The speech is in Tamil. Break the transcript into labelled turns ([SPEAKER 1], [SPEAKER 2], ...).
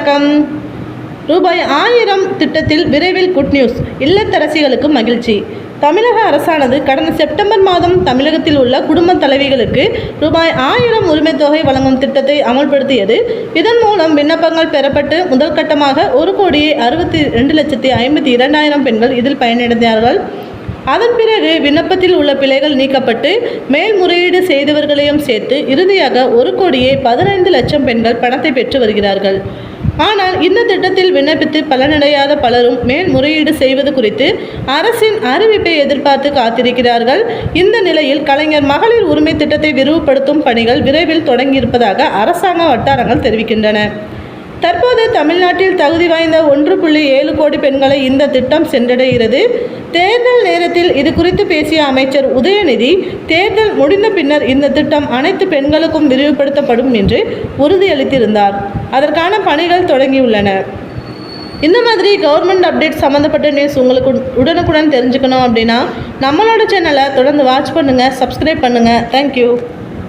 [SPEAKER 1] வணக்கம். ரூபாய் 1000 திட்டத்தில் விரைவில் குட் நியூஸ். இல்லத்தரசிகளுக்கு மகிழ்ச்சி. தமிழக அரசானது கடந்த செப்டம்பர் மாதம் தமிழகத்தில் உள்ள குடும்ப தலைவிகளுக்கு ரூபாய் 1000 உரிமைத் தொகை வழங்கும் திட்டத்தை அமல்படுத்தியது. இதன் மூலம் விண்ணப்பங்கள் பெறப்பட்டு முதல் கட்டமாக 1,62,52,000 பெண்கள் இதில் பயனடைந்தார்கள். அதன் பிறகு விண்ணப்பத்தில் உள்ள பிழைகள் நீக்கப்பட்டு மேல்முறையீடு செய்தவர்களையும் சேர்த்து இறுதியாக 1,15,00,000 பெண்கள் பணத்தை பெற்று வருகிறார்கள். ஆனால் இந்த திட்டத்தில் விண்ணப்பித்து பலனடையாத பலரும் மேல்முறையீடு செய்வது குறித்து அரசின் அறிவிப்பை எதிர்பார்த்து காத்திருக்கிறார்கள். இந்த நிலையில் கலைஞர் மகளிர் உரிமை திட்டத்தை விரிவுபடுத்தும் பணிகள் விரைவில் தொடங்கியிருப்பதாக அரசாங்க வட்டாரங்கள் தெரிவிக்கின்றன. தற்போது தமிழ்நாட்டில் தகுதி வாய்ந்த 1.7 கோடி பெண்களை இந்த திட்டம் சென்றடைகிறது. தேர்தல் நேரத்தில் இது குறித்து பேசிய அமைச்சர் உதயநிதி, தேர்தல் முடிந்த பின்னர் இந்த திட்டம் அனைத்து பெண்களுக்கும் விரிவுபடுத்தப்படும் என்று உறுதியளித்திருந்தார். அதற்கான பணிகள் தொடங்கியுள்ளன. இந்த மாதிரி கவர்மெண்ட் அப்டேட் சம்மந்தப்பட்ட நியூஸ் உங்களுக்கு உடனுக்குடன் தெரிஞ்சுக்கணும் அப்படின்னா நம்மளோட சேனலை தொடர்ந்து வாட்ச் பண்ணுங்கள், சப்ஸ்கிரைப் பண்ணுங்கள். தேங்க்யூ.